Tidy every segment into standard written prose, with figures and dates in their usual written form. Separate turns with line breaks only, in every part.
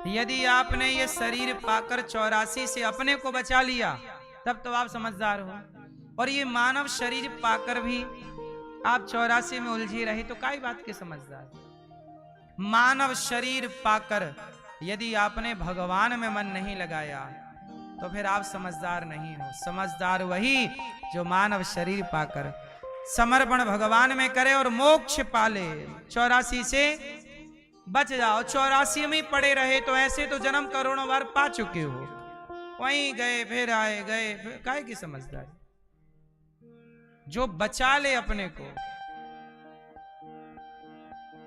यदि आपने ये शरीर पाकर 84 से अपने को बचा लिया तब तो आप समझदार हो, और ये मानव शरीर पाकर भी आप 84 में उलझे रहे तो काई बात के समझदार। मानव शरीर पाकर यदि आपने भगवान में मन नहीं लगाया तो फिर आप समझदार नहीं हो। समझदार वही जो मानव शरीर पाकर समर्पण भगवान में करे और मोक्ष पाले। 84 से बच जाओ, 84 में पड़े रहे तो ऐसे तो जन्म करोड़ों बार पा चुके हो, वहीं गए फिर आए गए फिर काहे की समझदारी। जो बचा ले अपने को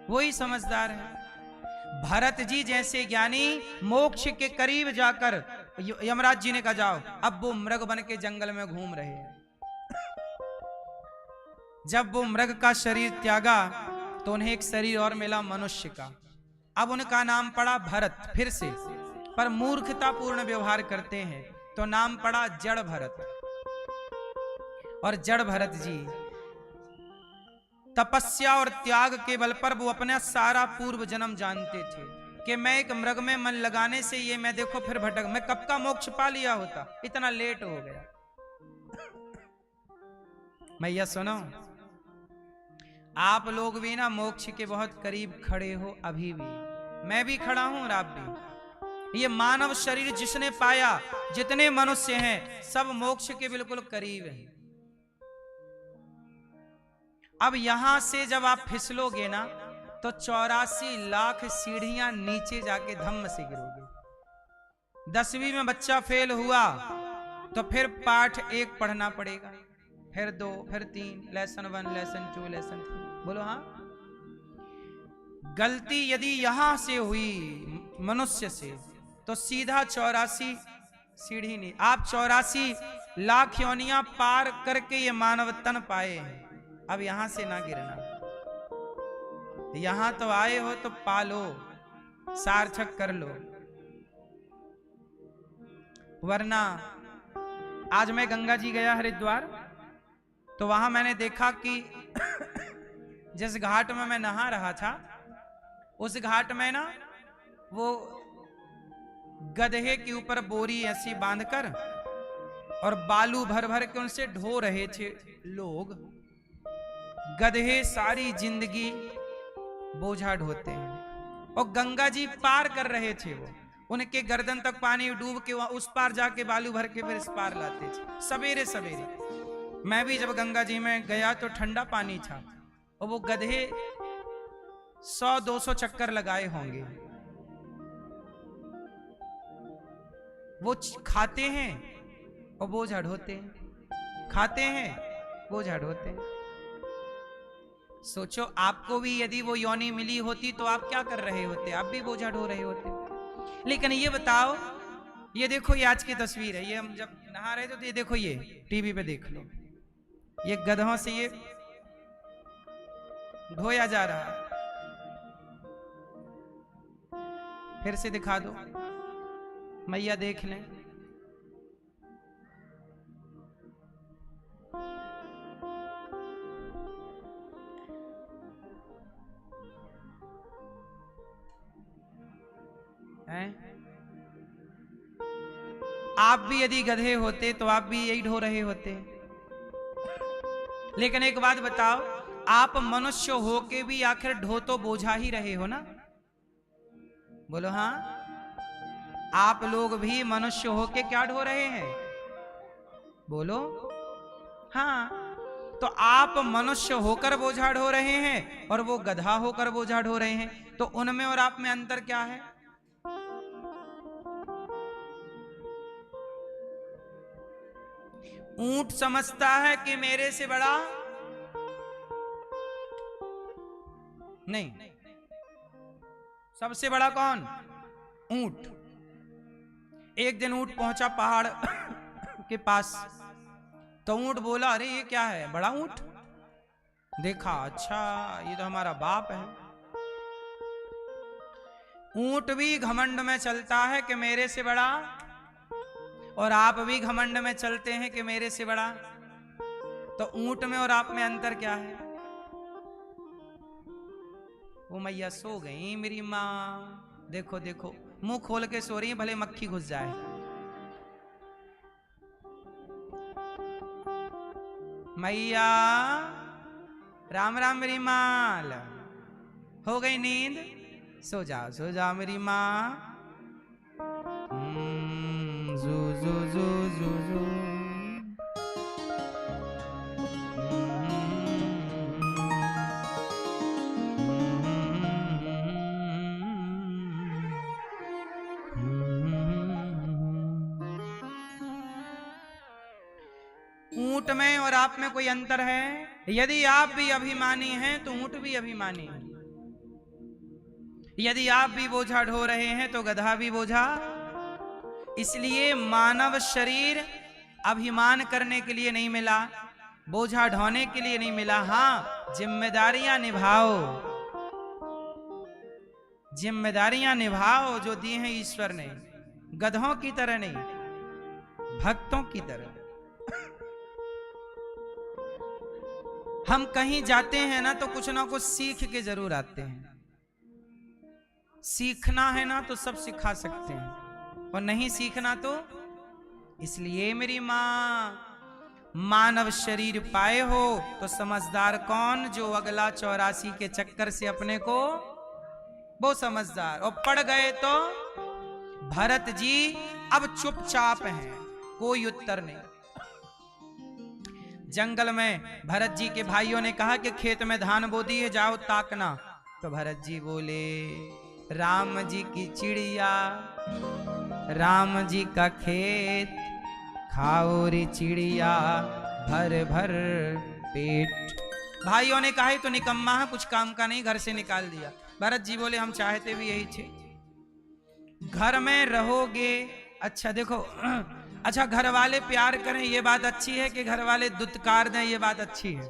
वही समझदार है। भरत जी जैसे ज्ञानी मोक्ष के करीब जाकर यमराज जी ने कहा जाओ, अब वो मृग बन के जंगल में घूम रहे हैं। जब वो मृग का शरीर त्यागा तो उन्हें एक शरीर और मिला मनुष्य का। अब उनका नाम पड़ा भरत फिर से, पर मूर्खतापूर्ण व्यवहार करते हैं तो नाम पड़ा जड़ भरत। और जड़ भरत जी तपस्या और त्याग के बल पर वो अपना सारा पूर्व जन्म जानते थे कि मैं एक मृग में मन लगाने से ये मैं देखो फिर भटक, मैं कब का मोक्ष पा लिया होता, इतना लेट हो गया। मैया सुनो, आप लोग भी ना मोक्ष के बहुत करीब खड़े हो, अभी भी मैं भी खड़ा हूं और आप भी। ये मानव शरीर जिसने पाया, जितने मनुष्य हैं सब मोक्ष के बिल्कुल करीब हैं। अब यहां से जब आप फिसलोगे ना तो 84 लाख सीढ़ियां नीचे जाके धम्म से गिरोगे। 10वीं में बच्चा फेल हुआ तो फिर पाठ 1 पढ़ना पड़ेगा, फिर 2, फिर 3, लेसन 1, लेसन 2, लेसन 3। बोलो हाँ। गलती यदि यहां से हुई मनुष्य से तो सीधा 84 सीढ़ी नहीं, आप 84 लाख योनियां पार करके ये मानव तन पाए हैं। अब यहां से ना गिरना, यहां तो आए हो तो पालो, सार्थक कर लो, वरना आज मैं गंगा जी गया हरिद्वार तो वहां मैंने देखा कि जिस घाट में मैं नहा रहा था उस घाट में ना वो गधे के ऊपर बोरी ऐसी बांधकर और बालू भर भर के उनसे ढो रहे थे लोग। गधे सारी जिंदगी बोझा ढोते हैं और गंगा जी पार कर रहे थे, वो उनके गर्दन तक पानी डूब के उस पार जाके बालू भर के फिर इस पार लाते थे सवेरे सवेरे। मैं भी जब गंगा जी में गया तो ठंडा पानी था और वो गधे 100-200 चक्कर लगाए होंगे। वो खाते हैं और बोझा ढोते हैं, खाते हैं बोझा ढोते हैं। सोचो आपको भी यदि वो योनि मिली होती तो आप क्या कर रहे होते, आप भी बोझा ढो रहे होते। लेकिन ये बताओ, ये देखो ये आज की तस्वीर है, ये हम जब नहा रहे थे तो ये देखो, ये टीवी पे देख लो, ये गधों से ये ढोया जा रहा है। फिर से दिखा दो, मैया देख लें। आप भी यदि गधे होते तो आप भी यही ढो रहे होते। लेकिन एक बात बताओ, आप मनुष्य होके भी आखिर ढो तो बोझा ही रहे हो ना। बोलो हाँ। आप लोग भी मनुष्य होके क्या ढो रहे हैं, बोलो हाँ। तो आप मनुष्य होकर बोझा ढो रहे हैं और वो गधा होकर बोझा ढो रहे हैं, तो उनमें और आप में अंतर क्या है। ऊंट समझता है कि मेरे से बड़ा नहीं, सबसे बड़ा कौन, ऊंट। एक दिन ऊंट पहुंचा पहाड़ के पास तो ऊंट बोला, अरे ये क्या है, बड़ा ऊंट। देखा, अच्छा ये तो हमारा बाप है। ऊंट भी घमंड में चलता है कि मेरे से बड़ा, और आप भी घमंड में चलते हैं कि मेरे से बड़ा। तो ऊंट में और आप में अंतर क्या है। वो मैया सो गई मेरी माँ, देखो देखो, मुंह खोल के सो रही है, भले मक्खी घुस जाए। मैया राम राम मेरी माल, हो गई नींद? सो जाओ मेरी माँ। जू जू जू जू जू। ऊंट में और आप में कोई अंतर है? यदि आप भी अभिमानी हैं तो ऊंट भी अभिमानी है। यदि आप भी बोझा ढो रहे हैं तो गधा भी बोझा। इसलिए मानव शरीर अभिमान करने के लिए नहीं मिला, बोझा ढोने के लिए नहीं मिला। हाँ, जिम्मेदारियां निभाओ, जिम्मेदारियां निभाओ जो दी हैं ईश्वर ने, गधों की तरह नहीं, भक्तों की तरह। हम कहीं जाते हैं ना तो कुछ ना कुछ सीख के जरूर आते हैं। सीखना है ना तो सब सिखा सकते हैं, और नहीं सीखना तो। इसलिए मेरी मां, मानव शरीर पाए हो तो समझदार कौन? जो अगला 84 के चक्कर से अपने को, वो समझदार। और पड़ गए तो भरत जी अब चुपचाप हैं, कोई उत्तर नहीं। जंगल में भरत जी के भाइयों ने कहा कि खेत में धान बो दिए, जाओ ताकना। तो भरत जी बोले, राम जी की चिड़िया, राम जी का खेत, खाओ रे चिड़िया भर भर पेट। भाइयों ने कहा तो निकम्मा है, कुछ काम का नहीं, घर से निकाल दिया। भरत जी बोले, हम चाहते भी यही थे। घर में रहोगे, अच्छा देखो, अच्छा घर वाले प्यार करें ये बात अच्छी है कि घर वाले दुत्कार दें ये बात अच्छी है?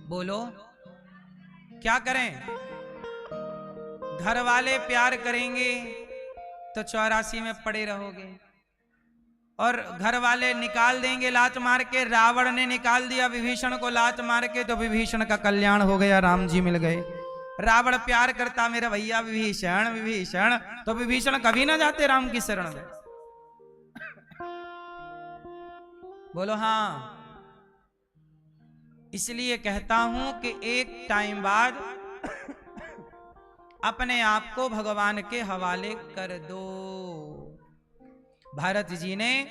बोलो क्या करें? घर वाले प्यार करेंगे तो 84 में पड़े रहोगे, और घर वाले निकाल देंगे लात मार के। रावण ने निकाल दिया विभीषण को लात मार के, तो विभीषण का कल्याण हो गया, राम जी मिल गए। रावण प्यार करता मेरा भैया विभीषण विभीषण, तो विभीषण कभी ना जाते राम की शरण में। बोलो हाँ। इसलिए कहता हूं कि एक टाइम बाद अपने आप को भगवान के हवाले कर दो। भरत जी ने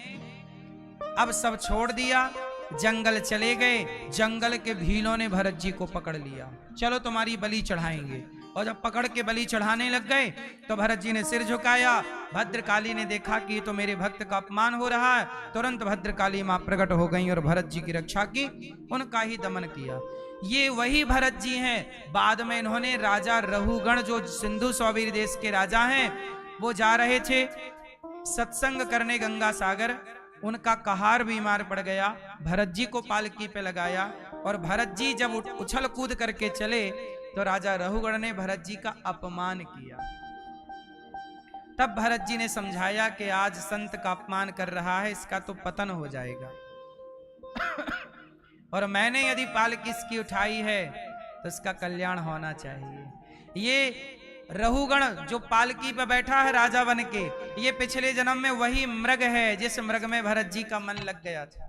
अब सब छोड़ दिया, जंगल चले गए। जंगल के भीलों ने भरत जी को पकड़ लिया, चलो तुम्हारी बलि चढ़ाएंगे। और जब पकड़ के बलि चढ़ाने लग गए तो भरत जी ने सिर झुकाया। भद्रकाली ने देखा कि ये तो मेरे भक्त का अपमान हो रहा है, तुरंत भद्रकाली मां प्रकट हो गई और भरत जी की रक्षा की, उनका ही दमन किया। ये वही भरत जी हैं। बाद में इन्होंने राजा रहुगण, जो सिंधु सौवीर देश के राजा हैं, वो जा रहे थे सत्संग करने गंगा सागर। उनका कहार बीमार पड़ गया, भरत जी को पालकी पे लगाया, और भरत जी जब उछल कूद करके चले तो राजा रहुगण ने भरत जी का अपमान किया। तब भरत जी ने समझाया कि आज संत का अपमान कर रहा है, इसका तो पतन हो जाएगा। और मैंने यदि पालकी इसकी उठाई है तो इसका कल्याण होना चाहिए। ये रहुगण जो पालकी पर बैठा है राजा बन के, ये पिछले जन्म में वही मृग है जिस मृग में भरत जी का मन लग गया था।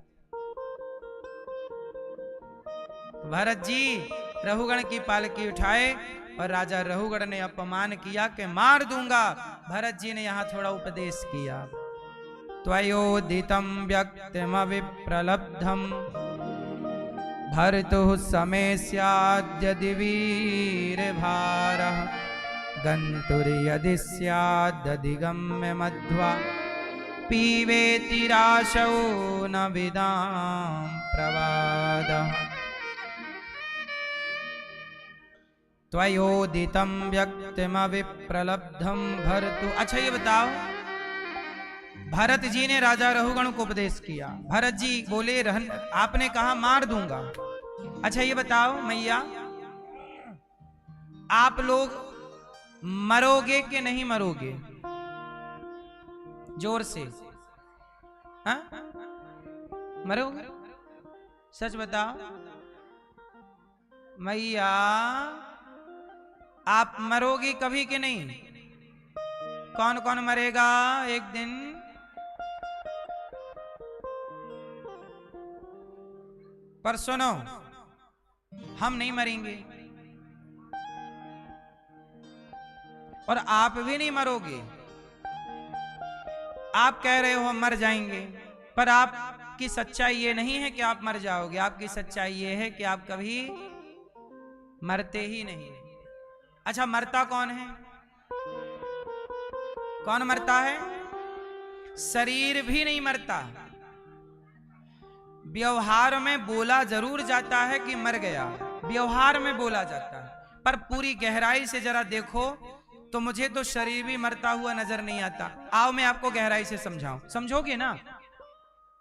भरत जी रहुगण की पालकी उठाए और राजा रहुगण ने अपमान किया कि मार दूंगा। भरत जी ने यहां थोड़ा उपदेश किया। त्वयोदितं व्यक्तिमविप्रलब्धं भर्तुः समे स्याद्यदि वीरभारः गन्तुर्यदि स्यादधिगम्य मध्वा पीवेतिराशौ न विदां प्रवादः। त्वयोदितं व्यक्तिमविप्रलब्धं भर्तु। अच्छा ये बताओ, भरत जी ने राजा रहुगण को उपदेश किया। भरत जी बोले रहन, आपने कहा मार दूंगा। अच्छा ये बताओ मैया, आप लोग मरोगे कि नहीं मरोगे? जोर से हाँ? मरोगे? सच बताओ मैया, आप मरोगे कभी कि नहीं? कौन कौन मरेगा एक दिन? पर सुनो, हम नहीं मरेंगे और आप भी नहीं मरोगे। आप कह रहे हो हम मर जाएंगे, पर आपकी सच्चाई ये नहीं है कि आप मर जाओगे। आपकी सच्चाई ये है कि आप कभी मरते ही नहीं। अच्छा, मरता कौन है? कौन मरता है? शरीर भी नहीं मरता। व्यवहार में बोला जरूर जाता है कि मर गया, व्यवहार में बोला जाता है, पर पूरी गहराई से जरा देखो तो मुझे तो शरीर भी मरता हुआ नजर नहीं आता। आओ मैं आपको गहराई से समझाऊं, समझोगे ना?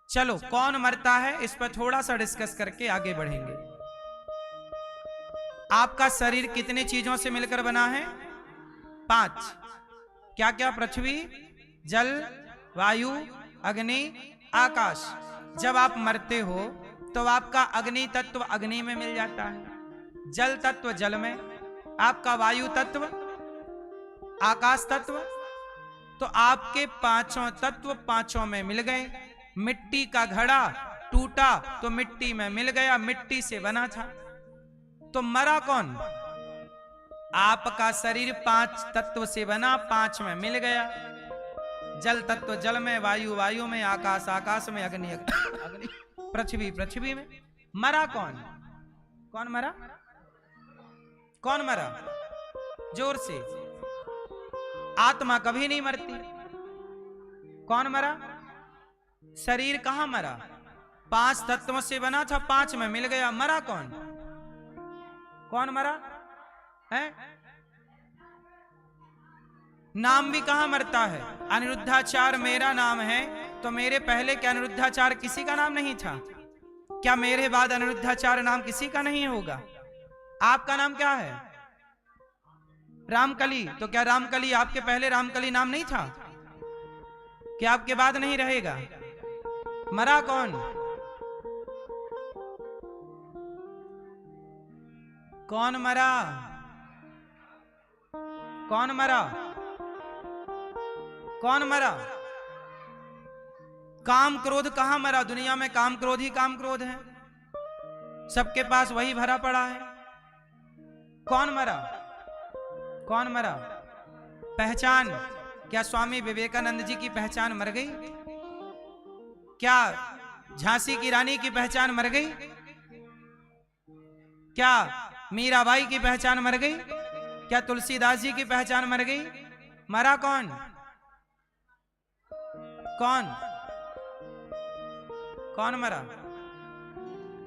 चलो, कौन मरता है इस पर थोड़ा सा डिस्कस करके आगे बढ़ेंगे। आपका शरीर कितने चीजों से मिलकर बना है? 5। क्या क्या? पृथ्वी, जल, वायु, अग्नि, आकाश। जब आप मरते हो तो आपका अग्नि तत्व अग्नि में मिल जाता है, जल तत्व जल में, आपका वायु तत्व, आकाश तत्व, तो आपके 5 तत्व 5 में मिल गए। मिट्टी का घड़ा टूटा तो मिट्टी में मिल गया, मिट्टी से बना था। तो मरा कौन? आपका शरीर 5 तत्व से बना, 5 में मिल गया। जल तत्व जल में, वायु वायु में, आकाश आकाश में, अग्नि अग्नि, पृथ्वी पृथ्वी में। मरा कौन? कौन मरा? कौन मरा? जोर से। आत्मा कभी नहीं मरती। कौन मरा? शरीर कहां मरा? 5 तत्वों से बना था, 5 में मिल गया। मरा कौन? कौन मरा है? नाम भी कहां मरता है? अनिरुद्धाचार मेरा नाम है, तो मेरे पहले क्या अनिरुद्धाचार किसी का नाम नहीं था? क्या मेरे बाद अनिरुद्धाचार नाम किसी का नहीं होगा? आपका नाम क्या है? रामकली। तो क्या रामकली आपके पहले रामकली नाम नहीं था? क्या आपके बाद नहीं रहेगा? मरा कौन? कौन मरा? कौन मरा? कौन मरा? काम क्रोध कहां मरा? दुनिया में काम क्रोध ही काम क्रोध है, सबके पास वही भरा पड़ा है। कौन मरा? कौन मरा? पहचान। क्या स्वामी विवेकानंद जी की पहचान मर गई? क्या झांसी की रानी की पहचान मर गई? क्या मीराबाई की पहचान मर गई? क्या तुलसीदास जी की पहचान मर गई? मरा कौन? कौन? कौन मरा?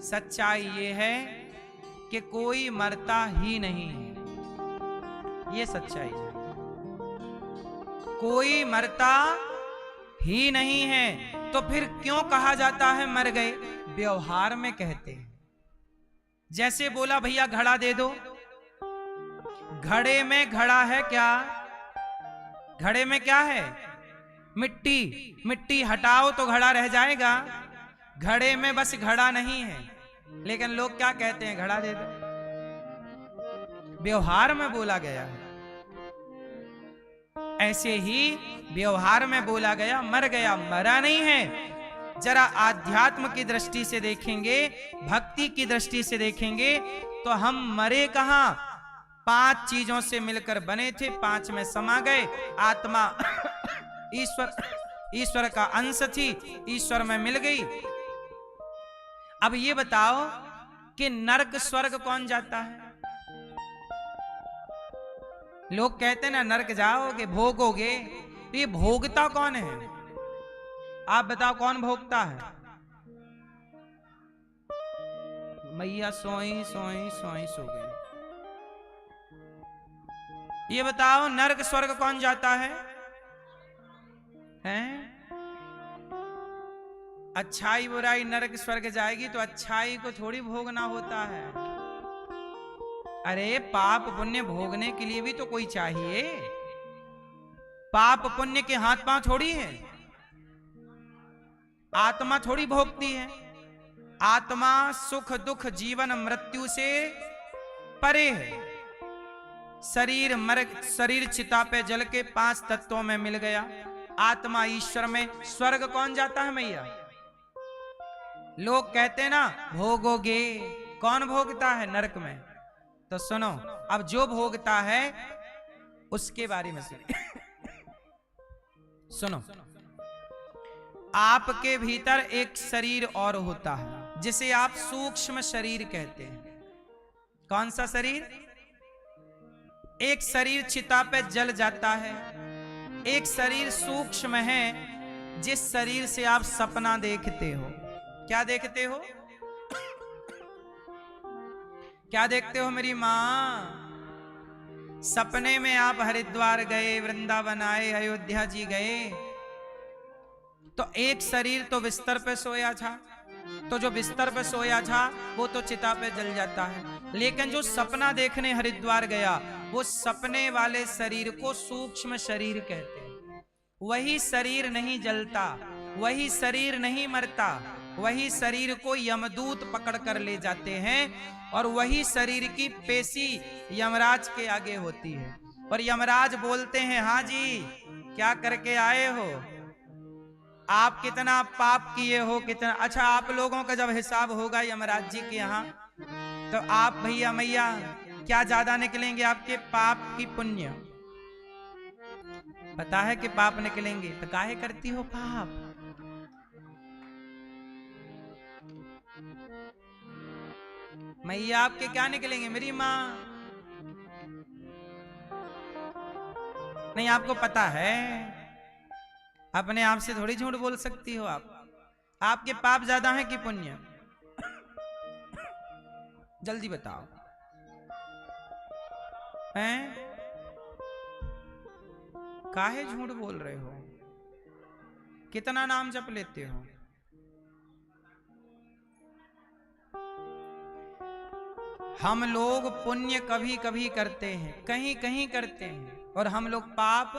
सच्चाई ये है कि कोई मरता ही नहीं है। ये सच्चाई है, कोई मरता ही नहीं है। तो फिर क्यों कहा जाता है मर गए? व्यवहार में कहते हैं। जैसे बोला भैया घड़ा दे दो, घड़े में घड़ा है क्या? घड़े में क्या है? मिट्टी। मिट्टी हटाओ तो घड़ा रह जाएगा, घड़े में बस घड़ा नहीं है। लेकिन लोग क्या कहते हैं? घड़ा दे दो। व्यवहार में बोला गया है। ऐसे ही व्यवहार में बोला गया मर गया, मरा नहीं है। जरा आध्यात्म की दृष्टि से देखेंगे, भक्ति की दृष्टि से देखेंगे तो हम मरे कहां? 5 चीजों से मिलकर बने थे, 5 में समा गए। आत्मा ईश्वर का अंश थी, ईश्वर में मिल गई। अब ये बताओ कि नरक स्वर्ग कौन जाता है? लोग कहते हैं ना नरक जाओगे, भोगोगे। तो ये भोगता कौन है? आप बताओ कौन भोगता है? मैया सोई सोई सोई सो गई। ये बताओ नरक स्वर्ग कौन जाता है? हैं? अच्छाई बुराई नरक स्वर्ग जाएगी तो अच्छाई को थोड़ी भोगना होता है। अरे पाप पुण्य भोगने के लिए भी तो कोई चाहिए। पाप पुण्य के हाथ पांव थोड़ी है, आत्मा थोड़ी भोगती है। आत्मा सुख दुख जीवन मृत्यु से परे है, शरीर चिता पे जल के 5 तत्वों में मिल गया, आत्मा ईश्वर में। स्वर्ग कौन जाता है मैया? लोग कहते ना भोगोगे, कौन भोगता है नरक में? तो सुनो, अब जो भोगता है उसके बारे में सुनो। आपके भीतर एक शरीर और होता है जिसे आप सूक्ष्म शरीर कहते हैं। कौन सा शरीर? एक शरीर चिता पे जल जाता है, एक शरीर सूक्ष्म है जिस शरीर से आप सपना देखते हो। क्या देखते हो? क्या देखते हो मेरी मां? सपने में आप हरिद्वार गए, वृंदावन आए, अयोध्या जी गए, तो एक शरीर तो बिस्तर पे सोया था, तो जो बिस्तर पे सोया था वो तो चिता पे जल जाता है। लेकिन जो सपना देखने हरिद्वार गया, वो सपने वाले शरीर को सूक्ष्म शरीर कहते हैं। वही शरीर नहीं जलता, वही शरीर नहीं मरता, वही शरीर को यमदूत पकड़ कर ले जाते हैं और वही शरीर की पेशी यमराज के आगे होती है। और यमराज बोलते हैं, हाँ जी क्या करके आए हो? आप कितना पाप किए हो, कितना। अच्छा, आप लोगों का जब हिसाब होगा यमराज जी के यहाँ, तो आप भैया मैया क्या ज्यादा निकलेंगे, आपके पाप की पुण्य? पता है कि पाप निकलेंगे, तो काहे करती हो पाप? मैया आपके क्या निकलेंगे मेरी माँ? नहीं, आपको पता है, अपने आप से थोड़ी झूठ बोल सकती हो आप। आपके पाप ज्यादा हैं कि पुण्य? जल्दी बताओ। हैं? काहे झूठ बोल रहे हो? कितना नाम जप लेते हो? हम लोग पुण्य कभी कभी करते हैं, कहीं कहीं करते हैं, और हम लोग पाप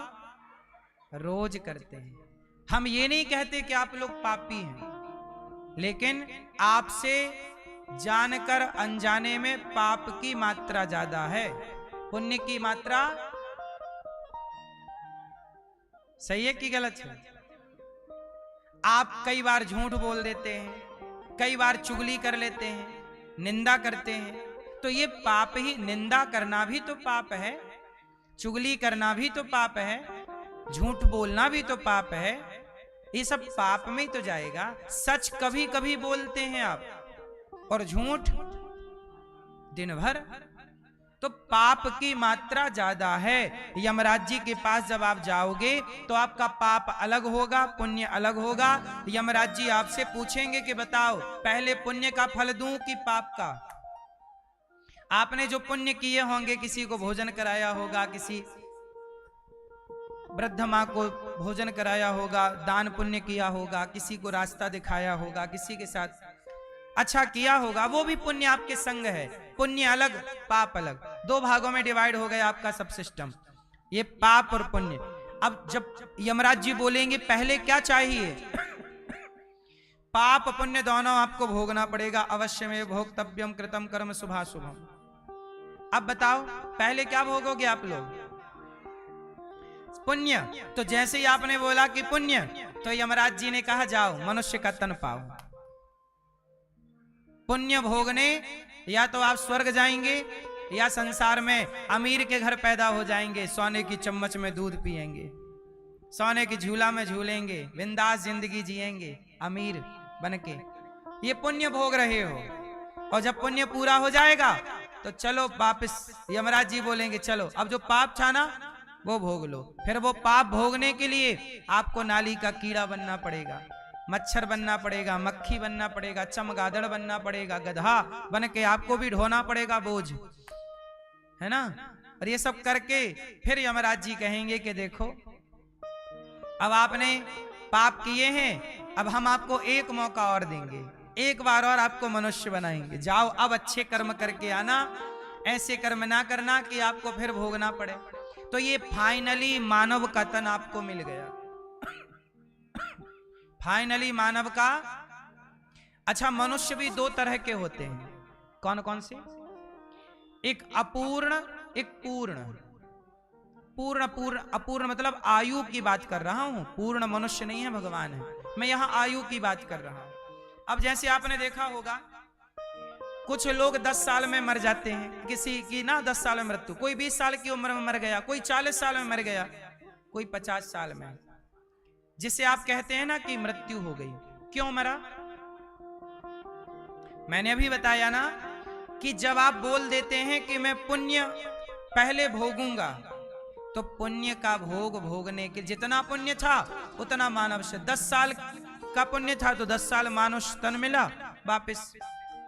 रोज करते हैं। हम ये नहीं कहते कि आप लोग पापी हैं, लेकिन आपसे जानकर अनजाने में पाप की मात्रा ज्यादा है, पुण्य की मात्रा सही है कि गलत है? आप कई बार झूठ बोल देते हैं, कई बार चुगली कर लेते हैं, निंदा करते हैं, तो ये पाप ही। निंदा करना भी तो पाप है, चुगली करना भी तो पाप है, झूठ बोलना भी तो पाप है। ये सब पाप में ही तो जाएगा। सच कभी कभी बोलते हैं आप, और झूठ दिन भर, तो पाप की मात्रा ज्यादा है। यमराज जी के पास जब आप जाओगे तो आपका पाप अलग होगा, पुण्य अलग होगा। यमराज जी आपसे पूछेंगे कि बताओ, पहले पुण्य का फल दूं कि पाप का? आपने जो पुण्य किए होंगे, किसी को भोजन कराया होगा, किसी वृद्ध माँ को भोजन कराया होगा, दान पुण्य किया होगा, किसी को रास्ता दिखाया होगा, किसी के साथ अच्छा किया होगा, वो भी पुण्य आपके संग है। पुण्य अलग, पाप अलग, दो भागों में डिवाइड हो गया आपका सब सिस्टम, ये पाप और पुण्य। अब जब यमराज जी बोलेंगे पहले क्या चाहिए, पाप पुण्य दोनों आपको भोगना पड़ेगा, अवश्य में भोक्तव्यम कृतम कर्म शुभाशुभम। अब बताओ पहले क्या भोगोगे आप लोग? पुण्य। तो जैसे ही आपने बोला कि पुण्य, तो यमराज जी ने कहा जाओ मनुष्य का तन पाओ। पुण्य भोगने या तो आप स्वर्ग जाएंगे या संसार में अमीर के घर पैदा हो जाएंगे, सोने की चम्मच में दूध पिएंगे, सोने की झूला में झूलेंगे, बिंदास जिंदगी जिएंगे अमीर बनके। ये पुण्य भोग रहे हो। और जब पुण्य पूरा हो जाएगा तो चलो वापस, यमराज जी बोलेंगे चलो अब जो पाप था ना वो भोग लो। फिर वो पाप भोगने के लिए आपको नाली का कीड़ा बनना पड़ेगा, मच्छर बनना पड़ेगा, मक्खी बनना पड़ेगा, चमगादड़ बनना पड़ेगा, गधा बन के आपको भी ढोना पड़ेगा बोझ, है ना। और ये सब करके फिर यमराज जी कहेंगे कि देखो अब आपने पाप किए हैं, अब हम आपको एक मौका और देंगे, एक बार और आपको मनुष्य बनाएंगे, जाओ अब अच्छे कर्म करके आना, ऐसे कर्म ना करना कि आपको फिर भोगना पड़े। तो ये फाइनली मानव का तन आपको मिल गया, फाइनली मानव का। अच्छा, मनुष्य भी दो तरह के होते हैं, कौन कौन से? एक अपूर्ण एक पूर्ण, पूर्ण पूर्ण अपूर्ण मतलब आयु की बात कर रहा हूं। पूर्ण मनुष्य नहीं है, भगवान है। मैं यहां आयु की बात कर रहा हूं। अब जैसे आपने देखा होगा कुछ लोग 10 साल में मर जाते हैं, किसी की ना 10 साल में मृत्यु, कोई 20 साल की उम्र में मर गया, कोई 40 साल में मर गया, कोई 50 साल में, जिसे आप कहते हैं ना कि मृत्यु हो गई। क्यों मरा? मैंने अभी बताया ना कि जब आप बोल देते हैं कि मैं पुण्य पहले भोगूंगा, तो पुण्य का भोग भोगने के जितना पुण्य था उतना मानव से 10 साल का पुण्य था तो 10 साल मानुष तन मिला वापस,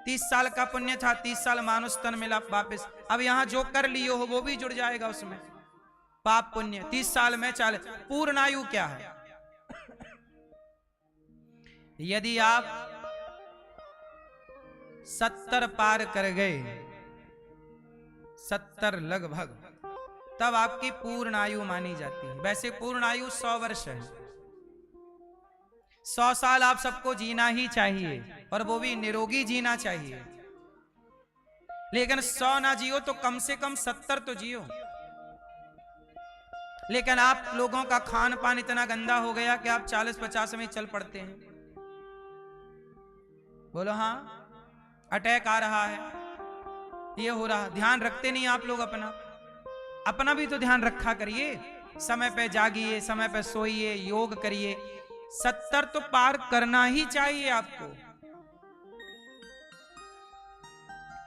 30 साल का पुण्य था 30 साल मानुष तन मिला वापस। अब यहां जो कर लियो हो वो भी जुड़ जाएगा उसमें, पाप पुण्य 30 साल में 40। पूर्ण आयु क्या है? यदि आप 70 पार कर गए, 70 लगभग, तब आपकी पूर्ण आयु मानी जाती है। वैसे पूर्ण आयु 100 वर्ष है। 100 साल आप सबको जीना ही चाहिए, और वो भी निरोगी जीना चाहिए। लेकिन 100 ना जियो तो कम से कम 70 तो जियो। लेकिन आप लोगों का खान पान इतना गंदा हो गया कि आप 40-50 में चल पड़ते हैं। बोलो हाँ, अटैक आ रहा है, ये हो रहा, ध्यान रखते नहीं आप लोग। अपना भी तो ध्यान रखा करिए, समय पे जागिए, समय पे सोइए, योग करिए। 70 तो पार करना ही चाहिए आपको।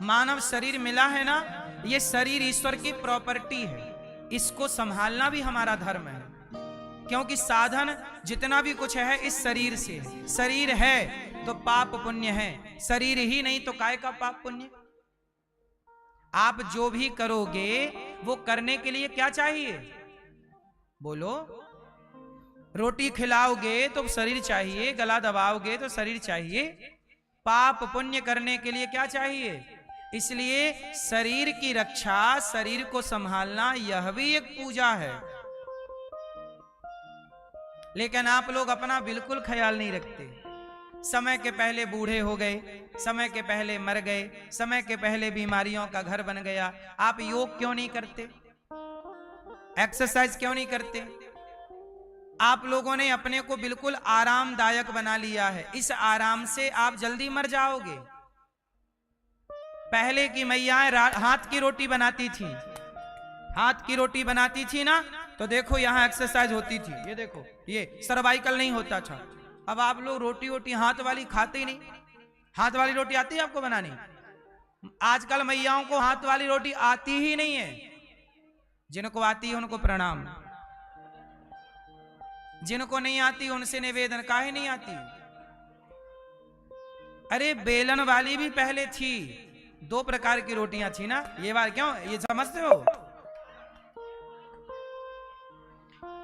मानव शरीर मिला है ना, ये शरीर ईश्वर की प्रॉपर्टी है, इसको संभालना भी हमारा धर्म है। क्योंकि साधन जितना भी कुछ है इस शरीर से है। शरीर है तो पाप पुण्य है, शरीर ही नहीं तो काय का पाप पुण्य। आप जो भी करोगे वो करने के लिए क्या चाहिए? बोलो। रोटी खिलाओगे तो शरीर चाहिए, गला दबाओगे तो शरीर चाहिए। पाप पुण्य करने के लिए क्या चाहिए? इसलिए शरीर की रक्षा, शरीर को संभालना, यह भी एक पूजा है। लेकिन आप लोग अपना बिल्कुल ख्याल नहीं रखते। समय के पहले बूढ़े हो गए, समय के पहले मर गए, समय के पहले बीमारियों का घर बन गया। आप योग क्यों नहीं करते? एक्सरसाइज क्यों नहीं करते? आप लोगों ने अपने को बिल्कुल आरामदायक बना लिया है। इस आराम से आप जल्दी मर जाओगे। पहले की मैयाएं हाथ की रोटी बनाती थी, हाथ की रोटी बनाती थी ना, तो देखो यहां एक्सरसाइज होती थी। ये देखो, ये सर्वाइकल नहीं होता था। अब आप लोग रोटी वोटी हाथ वाली खाते ही नहीं। हाथ वाली रोटी आती है आपको बनानी? आजकल मैयाओं को हाथ वाली रोटी आती ही नहीं है। जिनको आती है उनको प्रणाम, जिनको नहीं आती उनसे निवेदन, काहे नहीं आती? अरे बेलन वाली भी पहले थी, 2 प्रकार की रोटियां थी ना। ये बात क्यों, ये समझते हो?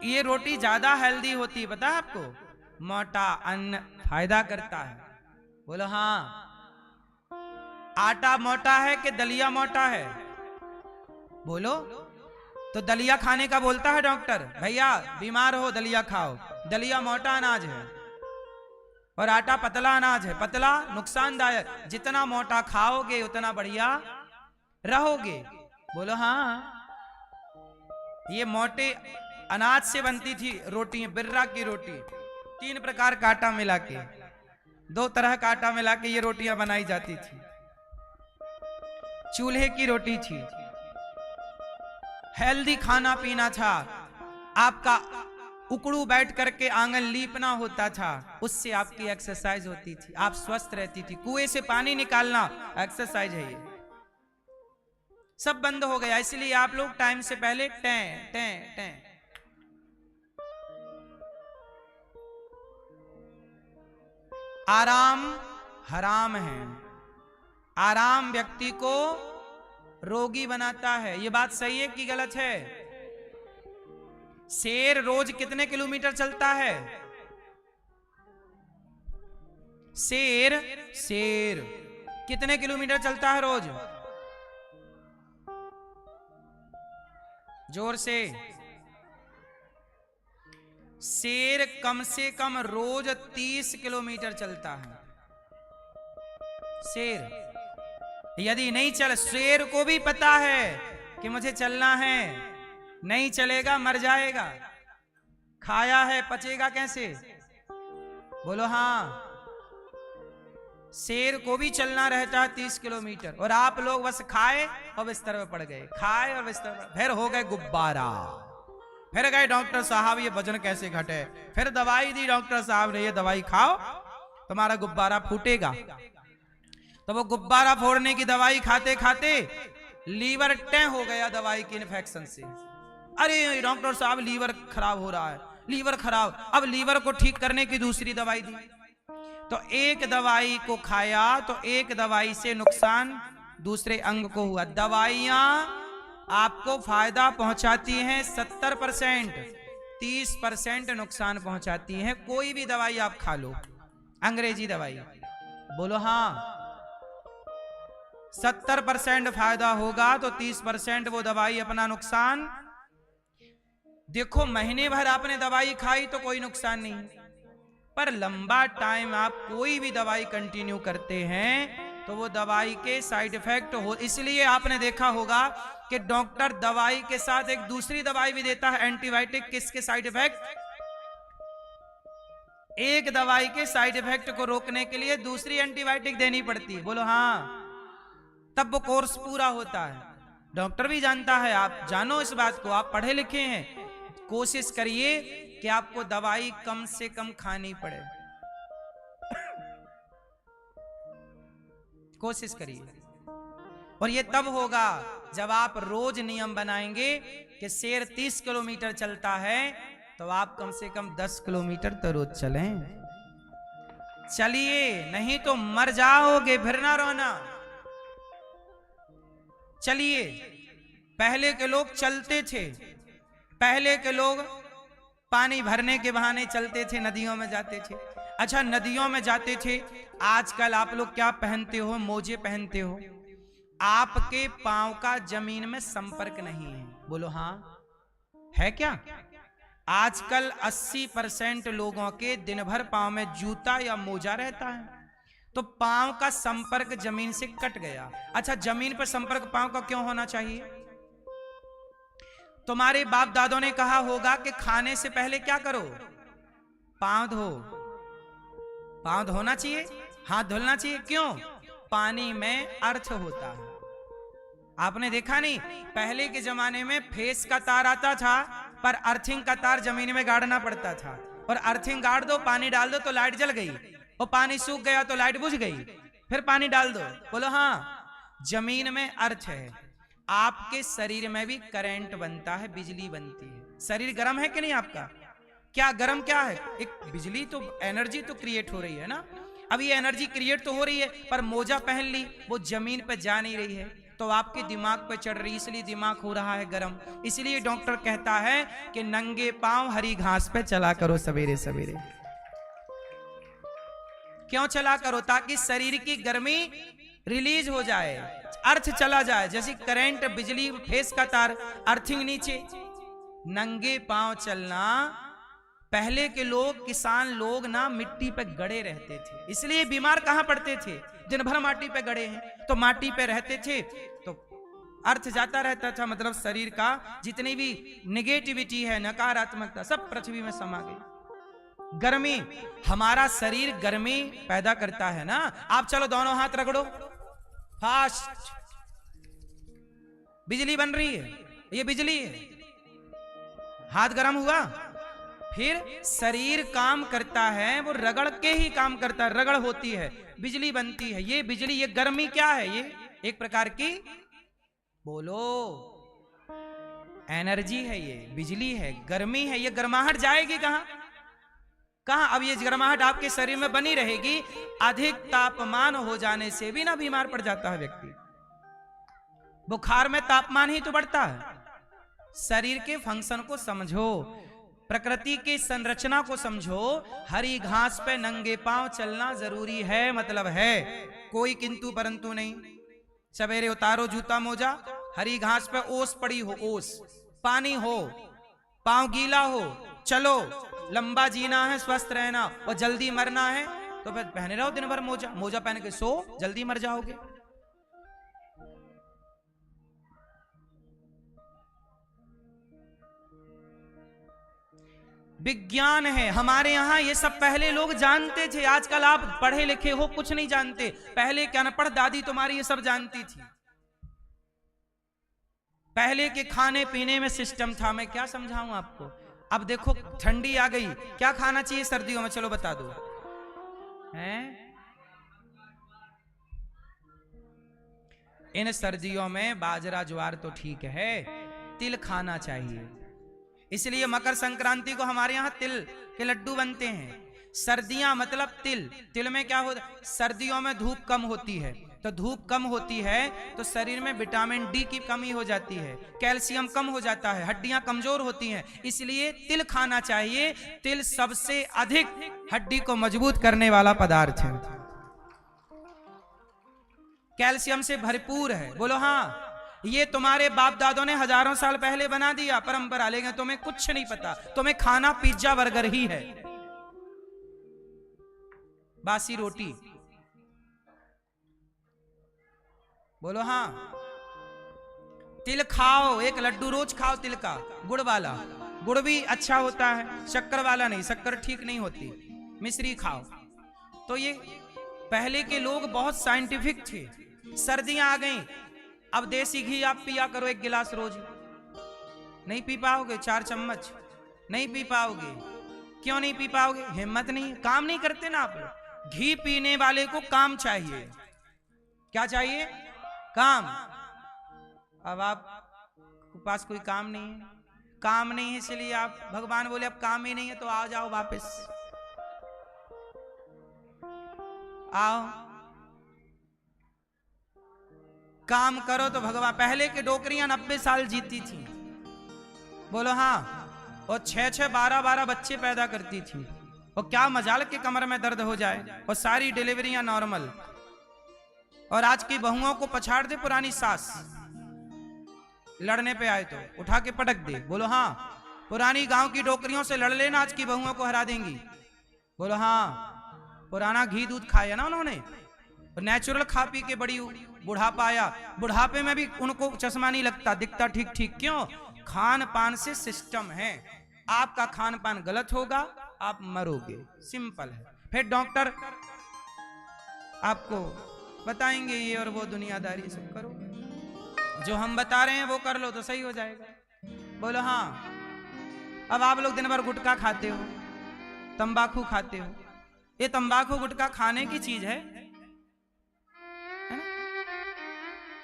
ये रोटी ज्यादा हेल्दी होती है, पता है आपको? मोटा अन्न फायदा करता है। बोलो हाँ। आटा मोटा है कि दलिया मोटा है? बोलो। तो दलिया खाने का बोलता है डॉक्टर, भैया बीमार हो दलिया खाओ। दलिया मोटा अनाज है और आटा पतला अनाज है। पतला नुकसानदायक, जितना मोटा खाओगे उतना बढ़िया रहोगे। बोलो हाँ। ये मोटे अनाज से बनती थी रोटी, बिर्रा की रोटी, 3 प्रकार का आटा मिला के, 2 तरह का आटा मिला के ये रोटियां बनाई जाती थी। चूल्हे की रोटी थी, हेल्दी खाना पीना था। आपका उकड़ू बैठ करके आंगन लीपना होता था, उससे आपकी एक्सरसाइज होती थी, आप स्वस्थ रहती थी। कुएं से पानी निकालना एक्सरसाइज है। ये सब बंद हो गया, इसलिए आप लोग टाइम से पहले टें टें टें। आराम हराम है। आराम व्यक्ति को रोगी बनाता है। यह बात सही है कि गलत है? शेर रोज कितने किलोमीटर चलता है? शेर कितने किलोमीटर चलता है रोज? जोर से। शेर कम से कम रोज 30 किलोमीटर चलता है। शेर यदि नहीं चल, शेर को भी पता है कि मुझे चलना है, नहीं चलेगा मर जाएगा, खाया है पचेगा कैसे? बोलो हाँ। शेर को भी चलना रहता है 30 किलोमीटर, और आप लोग बस खाए और बिस्तर में पड़ गए, खाए और बिस्तर में, फिर हो गए गुब्बारा। फिर गए डॉक्टर साहब ये वजन कैसे घटे, फिर दवाई दी डॉक्टर साहब ने, ये दवाई खाओ तुम्हारा गुब्बारा फूटेगा। तो वो गुब्बारा फोड़ने की दवाई खाते खाते लीवर टे हो गया दवाई की इन्फेक्शन से। अरे डॉक्टर साहब लीवर खराब हो रहा है, लीवर खराब। अब लीवर को ठीक करने की दूसरी दवाई दी, तो एक दवाई को खाया तो एक दवाई से नुकसान दूसरे अंग को हुआ। दवाइयां आपको फायदा पहुंचाती हैं 70%, 30% नुकसान पहुंचाती हैं। कोई भी दवाई आप खा लो, अंग्रेजी दवाई, बोलो हाँ। 70% फायदा होगा तो 30% वो दवाई अपना नुकसान। देखो महीने भर आपने दवाई खाई तो कोई नुकसान नहीं, पर लंबा टाइम आप कोई भी दवाई कंटिन्यू करते हैं तो वो दवाई के साइड इफेक्ट हो। इसलिए आपने देखा होगा कि डॉक्टर दवाई के साथ एक दूसरी दवाई भी देता है, एंटीबायोटिक। किसके साइड इफेक्ट? एक दवाई के साइड इफेक्ट को रोकने के लिए दूसरी एंटीबायोटिक देनी पड़ती है, बोलो हाँ, तब वो कोर्स पूरा होता है। डॉक्टर भी जानता है, आप जानो इस बात को, आप पढ़े लिखे हैं। कोशिश करिए कि आपको दवाई कम से कम खानी पड़े, कोशिश करिए। और ये तब होगा जब आप रोज नियम बनाएंगे कि शेर 30 किलोमीटर चलता है तो आप कम से कम 10 किलोमीटर तो रोज चलें। चलिए, नहीं तो मर जाओगे, फिर ना रोना। चलिए, पहले के लोग चलते थे, पहले के लोग पानी भरने के बहाने चलते थे, नदियों में जाते थे। अच्छा, नदियों में जाते थे, आजकल आप लोग क्या पहनते हो? मोजे पहनते हो। आपके पांव का जमीन में संपर्क नहीं है, बोलो हाँ, है क्या? आजकल 80% लोगों के दिन भर पांव में जूता या मोजा रहता है, तो पांव का संपर्क जमीन से कट गया। अच्छा, जमीन पर संपर्क पांव का क्यों होना चाहिए? तुम्हारे बाप दादों ने कहा होगा कि खाने से पहले क्या करो? पांव धो। पांव धोना चाहिए, हाथ धुलना चाहिए। क्यों? पानी में अर्थ होता है। आपने देखा नहीं, पहले के जमाने में फेस का तार आता था, पर अर्थिंग का तार जमीन में गाड़ना पड़ता था। और अर्थिंग गाड़ दो, पानी डाल दो तो लाइट जल गई, और पानी सूख गया तो लाइट बुझ गई, फिर पानी डाल दो। बोलो हाँ, जमीन में अर्थ है। आपके शरीर में भी करंट बनता है, बिजली बनती है। शरीर गर्म है कि नहीं आपका? क्या गर्म क्या है? एक बिजली तो, एनर्जी तो क्रिएट हो रही है ना। अब ये एनर्जी क्रिएट तो हो रही है, पर मोजा पहन ली, वो जमीन पे जा नहीं रही है, तो आपके दिमाग पे चढ़ रही, इसलिए दिमाग हो रहा है गर्म। इसलिए डॉक्टर कहता है कि नंगे पांव हरी घास पे चला करो सवेरे सवेरे। क्यों चला करो? ताकि शरीर की गर्मी रिलीज हो जाए, अर्थ चला जाए। जैसे करंट, बिजली, फेस का तार, अर्थिंग नीचे। नंगे पांव चलना, पहले के लोग, किसान लोग ना मिट्टी पे गड़े रहते थे, इसलिए बीमार कहां पड़ते थे? दिन भर माटी पे गड़े हैं, तो माटी पे रहते थे तो अर्थ जाता रहता था। मतलब शरीर का जितनी भी नेगेटिविटी है, नकारात्मकता, सब पृथ्वी में समा गई। गर्मी, हमारा शरीर गर्मी पैदा करता है ना। आप चलो दोनों हाथ रगड़ो, फास्ट, बिजली बन रही है, ये बिजली है। हाथ गर्म हुआ, फिर शरीर काम करता है, वो रगड़ के ही काम करता है, रगड़ होती है, बिजली बनती है। ये बिजली, ये गर्मी क्या है? ये एक प्रकार की, बोलो, एनर्जी है, ये बिजली है, गर्मी है। ये गर्माहट जाएगी कहां? कहां? अब ये गर्माहट आपके शरीर में बनी रहेगी। अधिक तापमान हो जाने से भी ना बीमार पड़ जाता है व्यक्ति। बुखार में तापमान ही तो बढ़ता है। शरीर के फंक्शन को समझो, प्रकृति की संरचना को समझो। हरी घास पे नंगे पांव चलना जरूरी है, मतलब है, कोई किंतु परंतु नहीं। सवेरे उतारो जूता मोजा, हरी घास पे ओस पड़ी हो, ओस, पानी हो, पांव गीला हो, चलो। लंबा जीना है, स्वस्थ रहना और जल्दी मरना है तो फिर पहने रहो दिन भर मोजा। मोजा पहन के सो, जल्दी मर जाओगे। विज्ञान है। हमारे यहाँ ये सब पहले लोग जानते थे, आजकल आप पढ़े लिखे हो कुछ नहीं जानते। पहले क्या अनपढ़ दादी तुम्हारी ये सब जानती थी। पहले के खाने पीने में सिस्टम था, मैं क्या समझाऊं आपको। अब देखो ठंडी आ गई, क्या खाना चाहिए सर्दियों में, चलो बता दो। हैं? इन सर्दियों में बाजरा ज्वार तो ठीक है, तिल खाना चाहिए। इसलिए मकर संक्रांति को हमारे यहाँ तिल के लड्डू बनते हैं। सर्दियां मतलब तिल। तिल में क्या होता है, सर्दियों में धूप कम होती है, तो धूप कम होती है तो शरीर में विटामिन डी की कमी हो जाती है, कैल्शियम कम हो जाता है, हड्डियां कमजोर होती हैं, इसलिए तिल खाना चाहिए। तिल सबसे अधिक हड्डी को मजबूत करने वाला पदार्थ है, कैल्शियम से भरपूर है। बोलो हाँ। ये तुम्हारे बाप दादों ने हजारों साल पहले बना दिया परंपरा, लेकिन तुम्हें कुछ नहीं पता। तुम्हें खाना पिज्जा बर्गर ही है, बासी रोटी। बोलो हाँ। तिल खाओ, एक लड्डू रोज खाओ तिल का, गुड़ वाला। गुड़ भी अच्छा होता है, शक्कर वाला नहीं, शक्कर ठीक नहीं होती। मिश्री खाओ। तो ये पहले के लोग बहुत साइंटिफिक थे। सर्दियां आ गई, अब देसी घी आप पिया करो 1 गिलास रोज। नहीं पी पाओगे, 4 चम्मच नहीं पी पाओगे। क्यों नहीं पी पाओगे? हिम्मत नहीं, काम नहीं करते ना आप लोग। घी पीने वाले को काम चाहिए। क्या चाहिए? काम। अब आप के पास कोई काम नहीं है, काम नहीं है, इसलिए आप भगवान बोले अब काम ही नहीं है तो आ जाओ वापस, आओ काम करो तो भगवान। पहले के डोकरियां 90 साल जीती थी। बोलो हाँ। और 6-6 12-12 बच्चे पैदा करती थी। और क्या मजाल के कमर में दर्द हो जाए, और सारी डिलीवरियां नॉर्मल। और आज की बहुओं को पछाड़ दे पुरानी सास, लड़ने पे आए तो उठा के पटक दे। बोलो हाँ। पुरानी गांव की डोकरियों से लड़ लेना, आज की बहुओं को हरा देंगी। बोलो हाँ। पुराना घी दूध खाया ना उन्होंने, नेचुरल खा पी के बड़ी बुढ़ापा आया। बुढ़ापे में भी उनको चश्मा नहीं लगता, दिखता ठीक ठीक। क्यों? खान पान से सिस्टम है। आपका खान पान गलत होगा, आप मरोगे, सिंपल है। फिर डॉक्टर आपको बताएंगे ये और वो दुनियादारी सब करो, जो हम बता रहे हैं वो कर लो तो सही हो जाएगा। बोलो हाँ। अब आप लोग दिन भर गुटखा खाते हो, तंबाकू खाते हो। ये तंबाकू गुटखा खाने की चीज है,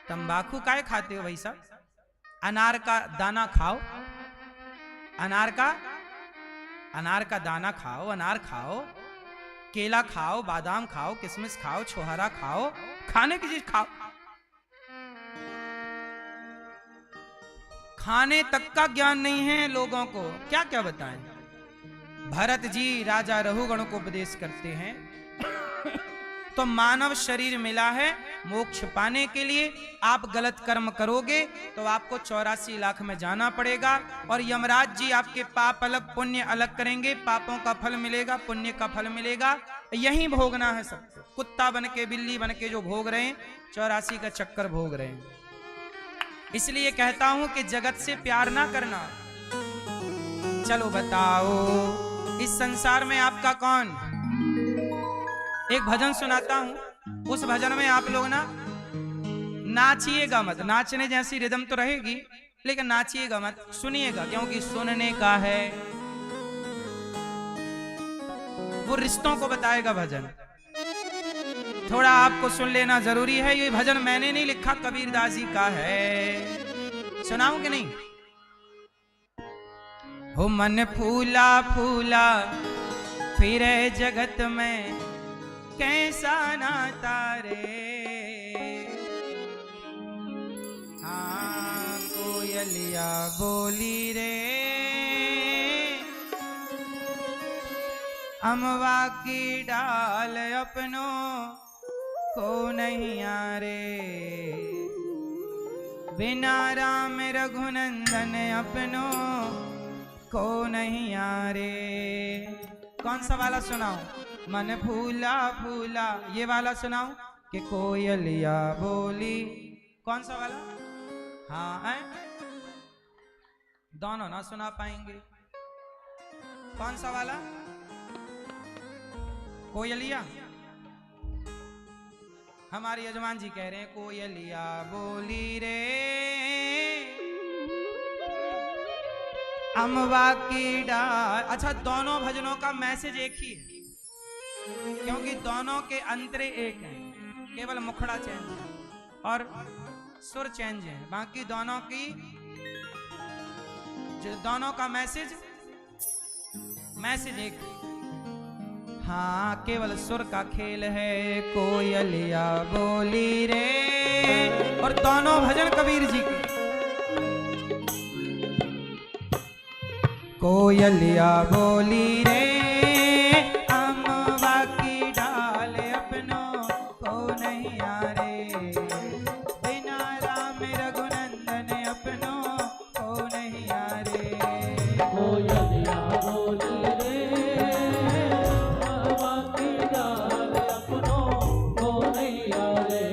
तंबाकू काहे खाते हो भाई साहब? अनार का दाना खाओ, अनार का दाना खाओ, अनार खाओ, केला खाओ, बादाम खाओ, किशमिश खाओ, छोहारा खाओ, खाने की चीज खाओ। खाने तक का ज्ञान नहीं है लोगों को, क्या क्या बताएं। भरत जी राजा रघुगण को उपदेश करते हैं तो मानव शरीर मिला है मोक्ष पाने के लिए। आप गलत कर्म करोगे तो आपको 84 लाख में जाना पड़ेगा, और यमराज जी आपके पाप अलग पुण्य अलग करेंगे। पापों का फल मिलेगा, पुण्य का फल मिलेगा, यही भोगना है सबको। कुत्ता बन के बिल्ली बन के जो भोग रहे हैं, 84 का चक्कर भोग रहे हैं। इसलिए कहता हूं कि जगत से प्यार ना करना। चलो बताओ इस संसार में आपका कौन? एक भजन सुनाता हूं, उस भजन में आप लोग ना नाचिएगा मत। नाचने जैसी रिदम तो रहेगी लेकिन नाचिएगा मत, सुनिएगा, क्योंकि सुनने का है। वो रिश्तों को बताएगा भजन, थोड़ा आपको सुन लेना जरूरी है। ये भजन मैंने नहीं लिखा, कबीरदास जी का है। सुनाऊं कि नहीं? हो मन फूला फूला फिरे जगत में, कैसा नाता रे। हाँ कोयलिया बोली रे, अमवा की डाल अपनों को नहीं आरे। बिना राम रघुनंदन अपनों को नहीं आरे। कौन सा वाला सुनाऊं? मन फूला फूला, ये वाला सुनाऊं कि कोयलिया बोली? कौन सा वाला? हाँ दोनों ना सुना पाएंगे। कौन सा वाला? कोयलिया। हमारे यजमान जी कह रहे हैं कोयलिया बोली रे अम्बा की डाल। अच्छा, दोनों भजनों का मैसेज एक ही है, क्योंकि दोनों के अंतरे एक हैं, केवल मुखड़ा चेंज है और सुर चेंज है, बाकी दोनों की दोनों का मैसेज एक। हाँ, केवल सुर का खेल है। कोयलिया बोली रे, और दोनों भजन कबीर जी के। कोयलिया बोली रे अम्बा की डाल अपनों को नहीं आरे, बिना राम रघुनंदन अपनों को नहीं आरे।
कोयलिया बोली रे अम्बा की डाल अपनों को नहीं आरे,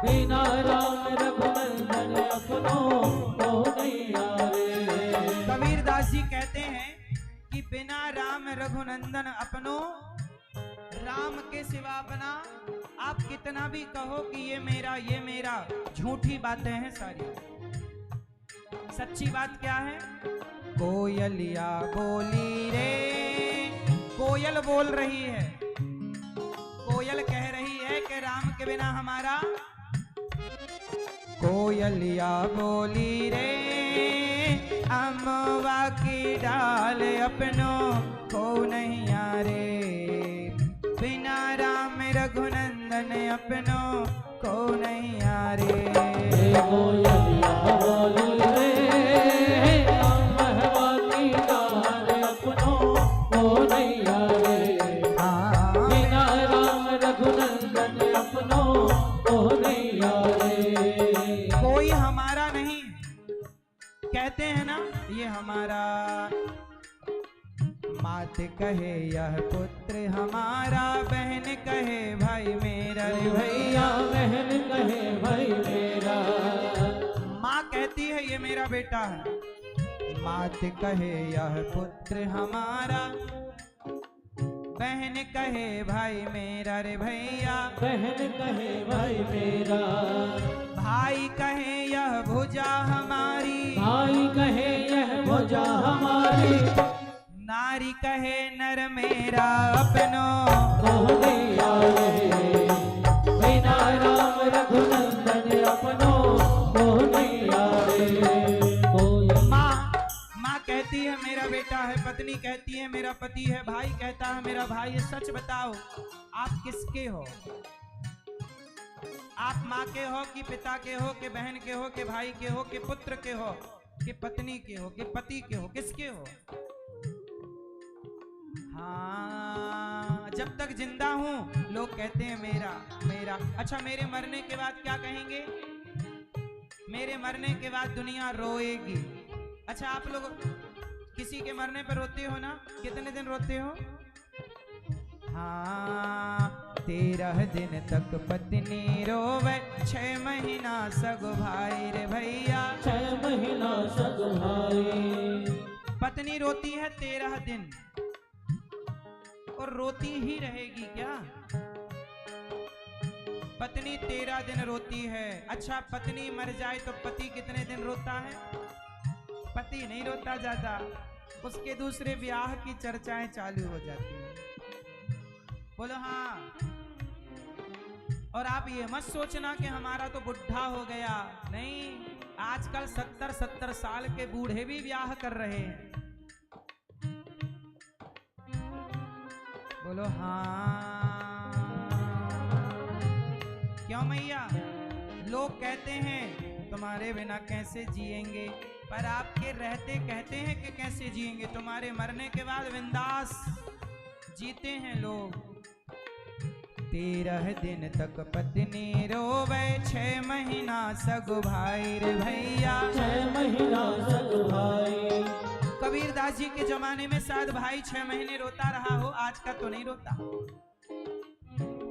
बिना राम रघुनंदन अपनों को नहीं आरे।
कबीरदास जी कहते हैं कि बिना राम रघुनंदन अपनों, राम के सिवा अपना आप कितना भी कहो कि ये मेरा, झूठी बातें हैं सारी। सच्ची बात क्या है? कोयलिया बोली रे, कोयल बोल रही है, कोयल कह रही है कि राम के बिना हमारा। कोयलिया बोली रे अम्बा की डाल अपनों को नहीं आरे, बिना राम रघुनंदन अपनों को नहीं आरे।
कोयलिया बोली रे अम्बा की डाल अपनों को नहीं आरे, बिना राम रघुनंदन अपनों को नहीं आरे।
कोई हमारा नहीं, कहते हैं ना ये हमारा। मात कहे यह पुत्र हमारा, बहन कहे भाई मेरा रे भैया,
बहन कहे भाई मेरा।
माँ कहती है ये मेरा बेटा है, मात कहे यह पुत्र हमारा, बहन कहे भाई मेरा रे भैया,
बहन कहे भाई मेरा।
भाई कहे यह भुजा हमारी,
भाई कहे यह भुजा हमारी,
नारी कहे नर मेरा अपनों
को नहीं आरे, बिना राम रघुनंदन अपनों को नहीं आरे।
माँ कहती है मेरा बेटा है, पत्नी कहती है मेरा पति है, भाई कहता है मेरा भाई है। सच बताओ आप किसके हो? आप माँ के हो कि पिता के हो कि बहन के हो कि भाई के हो कि पुत्र के हो कि पत्नी के हो कि पति के हो? किसके हो? हाँ, जब तक जिंदा हूं लोग कहते हैं मेरा। अच्छा, मेरे मरने के बाद क्या कहेंगे? मेरे मरने के बाद दुनिया रोएगी। अच्छा, आप लोग किसी के मरने पर रोते हो ना? कितने दिन रोते हो? हाँ, 13 दिन तक पत्नी रोवे, 6 महीना सग भाई रे भैया,
6 महीना सग भाई।
पत्नी रोती है 13 दिन और रोती ही रहेगी क्या? पत्नी 13 दिन रोती है। अच्छा, पत्नी मर जाए तो पति कितने दिन रोता है? पति नहीं रोता जाता, उसके दूसरे ब्याह की चर्चाएं चालू हो जाती हैं। बोलो हाँ। और आप ये मत सोचना कि हमारा तो बुढ़ा हो गया, नहीं, आजकल 70-70 साल के बूढ़े भी ब्याह कर रहे हैं। बोलो हाँ। क्यों मैया? लोग कहते हैं तुम्हारे बिना कैसे जिएंगे, पर आपके रहते कहते हैं कि कैसे जिएंगे। तुम्हारे मरने के बाद बिंदास जीते हैं लोग। 13 दिन तक पत्नी रोवे, 6 महीना सग भाई रे भैया,
6 महीना सग भाई।
कबीरदास जी के जमाने में शायद भाई 6 महीने रोता रहा हो, आज का तो नहीं रोता।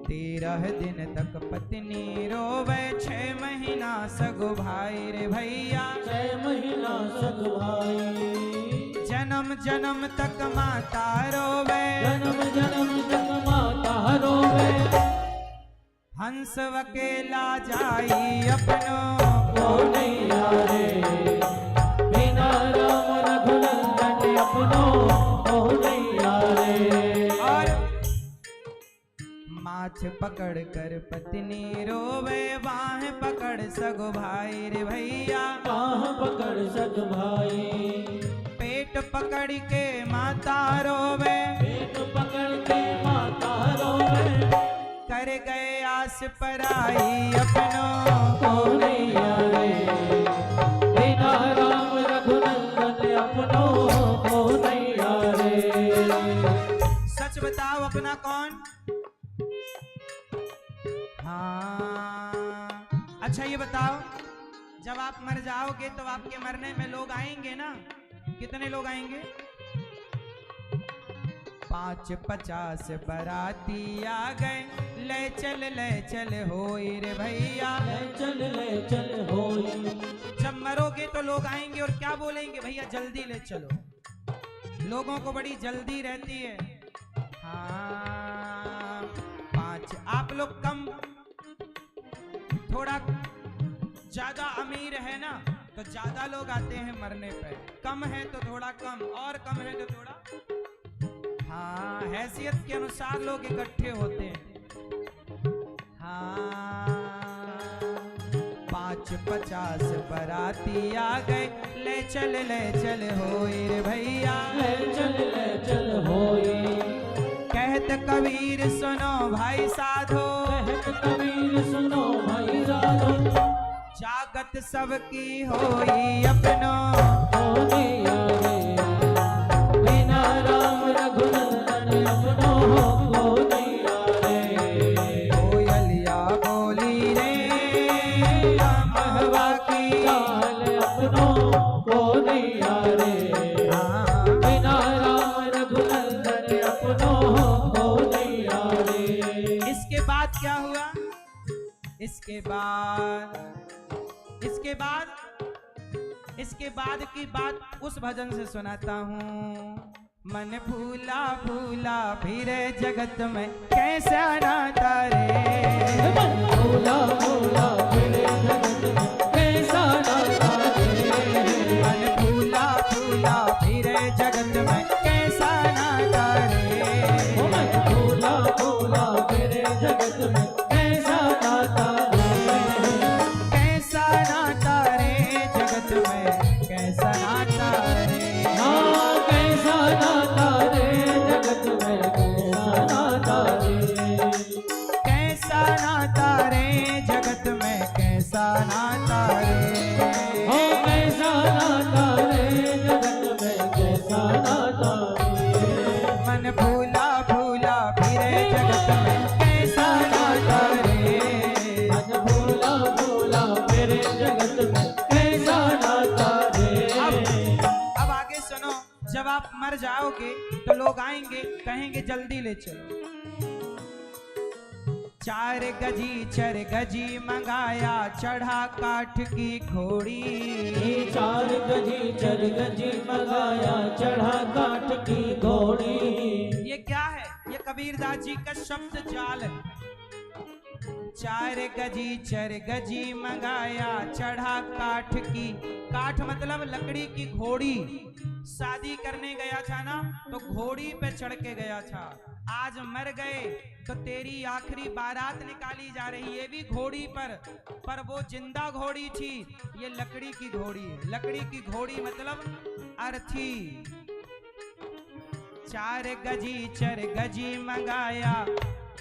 13 दिन तक पत्नी रोवे, 6 महीना सग भाई रे भैया,
6 महीना सग भाई।
जन्म जन्म जन्म तक माता रोवे,
जन्म जन्म तक माता रोवे,
हंस अकेला जाई अपनो
को नैया रे, बिना राम रघुनंदन अपनो को नैया रे।
और माछ पकड़ कर पत्नी रोवे, बाह पकड़ सगो भाई रे भैया,
बाह पकड़ सग भाई,
पेट पकड़ के माता रोवे,
पेट पकड़ के माता रोवे,
कर गए आस पराई अपनो
को नैया रे, बिना राम रघुनंदन अपनो को नैया रे।
सच बताओ अपना कौन? हाँ, अच्छा ये बताओ, जब आप मर जाओगे तो आपके मरने में लोग आएंगे ना? कितने लोग आएंगे? 5-50 बराती आ गए, ले चल होई रे भैया,
ले चल होई।
जब मरोगे तो लोग आएंगे और क्या बोलेंगे? भैया जल्दी ले चलो। लोगों को बड़ी जल्दी रहती है। हाँ, 5 आप लोग कम, थोड़ा ज्यादा अमीर है ना तो ज्यादा लोग आते हैं मरने पे, कम है तो थोड़ा कम, और कम है तो थोड़ा, हाँ, हैसियत के अनुसार लोग इकट्ठे होते हैं। हाँ, 5-50 बराती आ गए, ले चल होई रे भैया,
ले चल होई।
कहत कबीर सुनो भाई साधो,
कहत कबीर सुनो भाई साधो,
जागत सबकी होई अपनो
को नैया रे, बिना राम रघुनंदन अपनो को नैया रे।
कोयलिया बोली रे महवा की,
चाल अपनो को नैया रे, बिना राम रघुनंदन अपनो को नैया रे।
इसके बाद क्या हुआ? इसके बाद की बात उस भजन से सुनाता हूँ। मन भूला भूला फिरे जगत में कैसा नाता रे,
मन भूला भूला फिरे जगत में कैसा नाता रे,
मन भूला भूला फिरे जगत में कैसा नाता रे,
मन भूला भूला फिरे जगत में कैसा नाता रे,
कैसा नाता रे जगत में, कैसा नाता रे,
हाँ कैसा नाता रे जगत में, कैसा नाता रे,
कैसा नाता रे जगत में, कैसा नाता रे,
हो कैसा नाता रे जगत में, कैसा नाता रे।
मन भूला भूला फिरे जगत में कैसा नाता रे,
मन भूला भूला फिरे जगत में कैसा नाता रे।
अब आगे सुनो, जब आप मर जाओगे तो लोग आएंगे, कहेंगे जल्दी ले चलो। 4 गजी 4 गजी मंगाया, चढ़ा काठ की घोड़ी,
4 गजी 4 गजी मंगाया, चढ़ा काठ की घोड़ी।
ये क्या है? ये कबीरदास जी का शब्द जाल है। 4 गजी 4 गजी मंगाया, चढ़ा काठ की, काठ मतलब लकड़ी की घोड़ी। शादी करने गया था ना तो घोड़ी पे चढ़ के गया था। आज मर गए तो तेरी आखिरी बारात निकाली जा रही, ये भी घोड़ी पर वो जिंदा घोड़ी थी, ये लकड़ी की घोड़ी है। लकड़ी की घोड़ी मतलब अर्थी। 4 गजी 4 गजी मंगाया,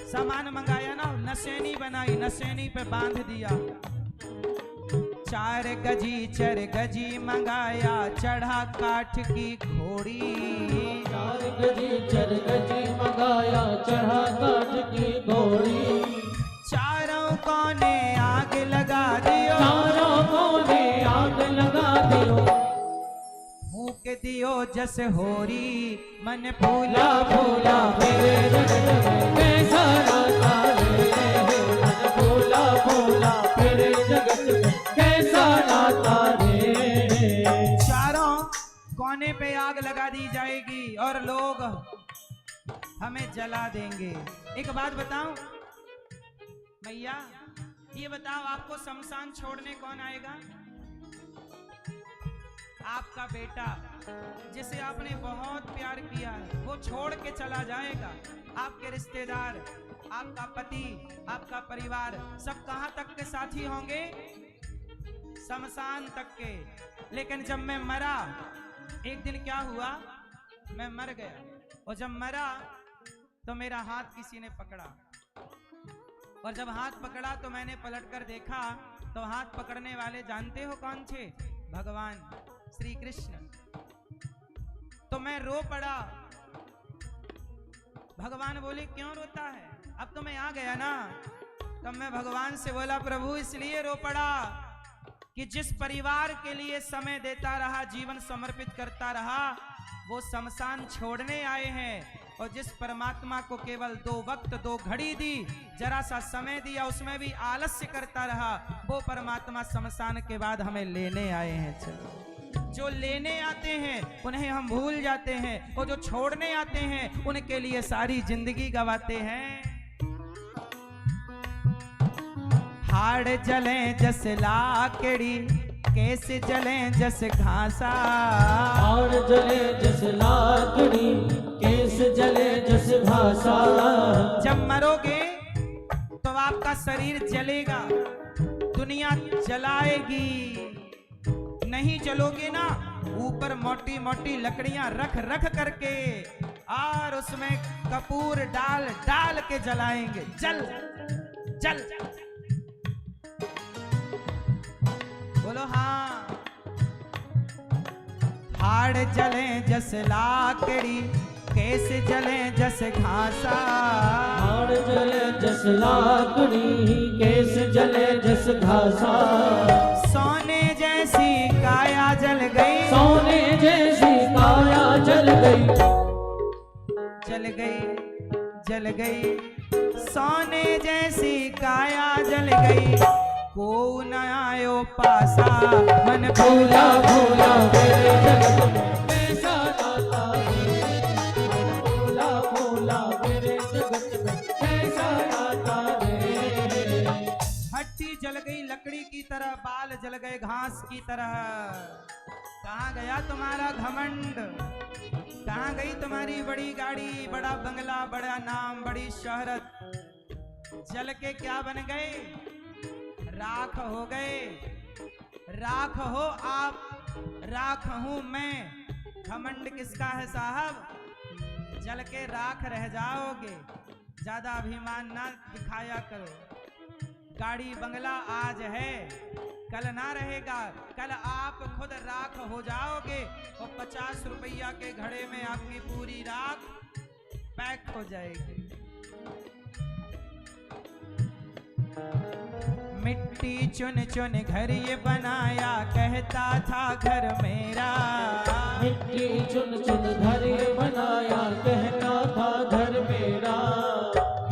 सामान मंगाया ना, नसेनी बनाई, नसेनी पे बांध दिया। 4 गजी 4 गजी मंगाया, चढ़ा काठ की घोड़ी।
4 गजी 4 गजी मंगाया, चढ़ा काठ की घोड़ी।
चारों कोने आग लगा दियो,
चारों कोने आग लगा दियो,
फूंक दियो जस होरी। मन फूला
भूला फिरे जगत में कैसा नाता रे, मन भूला भूला फिरे जगत में कैसा नाता रे।
चारों कोने पे आग लगा दी और लोग हमें जला देंगे। एक बात बताऊं भैया, ये बताओ आपको शमशान छोड़ने कौन आएगा? आपका बेटा जिसे आपने बहुत प्यार किया है वो छोड़ के चला जाएगा। आपके रिश्तेदार, आपका पति, आपका परिवार सब कहां तक के साथी होंगे? शमशान तक के। लेकिन जब मैं मरा, एक दिन क्या हुआ, मैं मर गया और जब मरा तो मेरा हाथ किसी ने पकड़ा और जब हाथ पकड़ा तो मैंने पलटकर देखा तो हाथ पकड़ने वाले जानते हो कौन थे? भगवान श्री कृष्ण। तो मैं रो पड़ा। भगवान बोले क्यों रोता है? अब तो मैं आ गया ना। तब मैं भगवान से बोला प्रभु इसलिए रो पड़ा कि जिस परिवार के लिए समय देता रहा, जीवन समर्पित करता रहा, वो शमशान छोड़ने आए हैं। और जिस परमात्मा को केवल 2 वक्त 2 घड़ी दी, जरा सा समय दिया, उसमें भी आलस्य करता रहा, वो परमात्मा शमशान के बाद हमें लेने आए हैं। चलो, जो लेने आते हैं उन्हें हम भूल जाते हैं और जो छोड़ने आते हैं उनके लिए सारी जिंदगी गवाते हैं। हाड़ जले जस लाकड़ी, केस जले जस घासा।
हाड़ जले जस लाकड़ी, केस जले जस घासा।
जब मरोगे तो आपका शरीर जलेगा, दुनिया जलाएगी। नहीं जलोगे ना, ऊपर मोटी मोटी लकड़ियां रख रख करके और उसमें कपूर डाल डाल के जलाएंगे। जल जल बोलो हाँ। हाड़ जले जस लाकड़ी, केस जले जस घासा।
हाड़ जले जस लाकड़ी, केस जले जस घासा।
सोने जैसी काया जल गई,
सोने जैसी काया जल गई,
जल गई जल गई। सोने जैसी काया जल गई, को न आयो पासा। मन
भोला भोला मेरे जगत में कैसा नाता रे। भोला भोला मेरे जगत में कैसा नाता रे।
हड्डी जल गई लकड़ी की तरह, बाल जल गए घास की तरह। कहाँ गया तुम्हारा घमंड? कहाँ गई तुम्हारी बड़ी गाड़ी, बड़ा बंगला, बड़ा नाम, बड़ी शोहरत? जल के क्या बन गए? राख हो गए। राख हो आप, राख हूं मैं। घमंड किसका है साहब? जल के राख रह जाओगे। ज्यादा अभिमान ना दिखाया करो। गाड़ी बंगला आज है, कल ना रहेगा। कल आप खुद राख हो जाओगे और 50 रुपया के घड़े में आपकी पूरी राख पैक हो जाएगी। मिट्टी चुन चुन घर ये बनाया, कहता था घर मेरा।
मिट्टी चुन चुन घर ये बनाया, कहता था घर मेरा।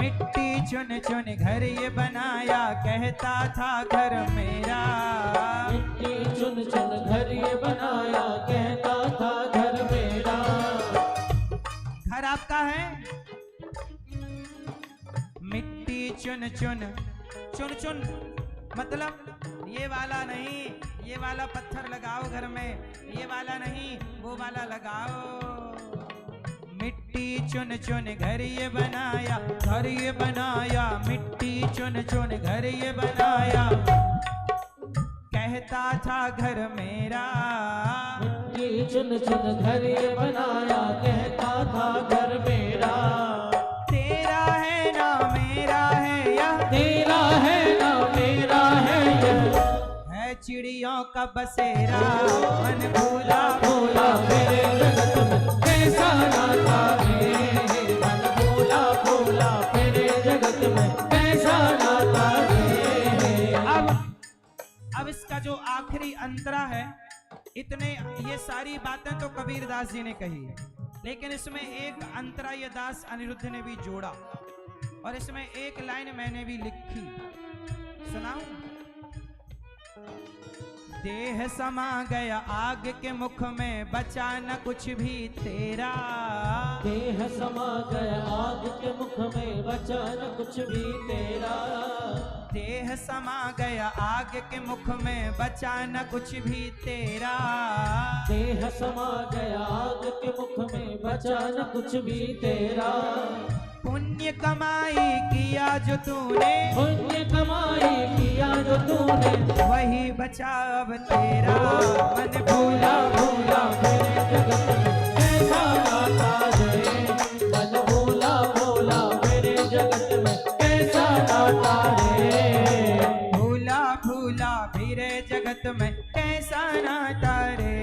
मिट्टी चुन चुन घर ये बनाया, कहता था घर मेरा।
मिट्टी चुन चुन घर ये बनाया, कहता था घर मेरा।
घर आपका है? मिट्टी चुन चुन, चुन चुन मतलब ये वाला नहीं, ये वाला पत्थर लगाओ घर में, ये वाला नहीं, वो वाला लगाओ। मिट्टी चुन चुन घर ये बनाया, घर ये बनाया। मिट्टी चुन चुन घर ये बनाया, कहता था घर मेरा।
मिट्टी चुन चुन घर ये बनाया, कहता था घर मेरा।
तेरा है ना मेरा है यह,
तेरा है ना मेरा है यह।
है चिड़ियों का बसेरा। मन भूला
भोला मेरे जगत में कैसा नाता रे। मन भोला भोला मेरे जगत में कैसा नाता रे।
अब इसका जो आखिरी अंतरा है, इतने ये सारी बातें तो कबीरदास जी ने कही है, लेकिन इसमें एक अंतरा ये दास अनिरुद्ध ने भी जोड़ा और इसमें एक लाइन मैंने भी लिखी, सुनाऊं? देह समा गया आग के मुख में, बचा न कुछ भी तेरा।
देह समा गया आग के मुख में, बचा न कुछ भी तेरा।
देह समा गया आग के मुख में, बचा न कुछ भी तेरा।
देह समा गया आग के मुख में, बचा न कुछ भी तेरा।
पुण्य कमाई किया जो तूने,
पुण्य कमाई किया जो तूने,
वही बचा अब तेरा। मन
भूला भूला मेरे जगत में कैसा नाता रे। मन भूला भूला मेरे जगत में कैसा नाता रे।
भूला भूला फिरे जगत में कैसा नाता रे।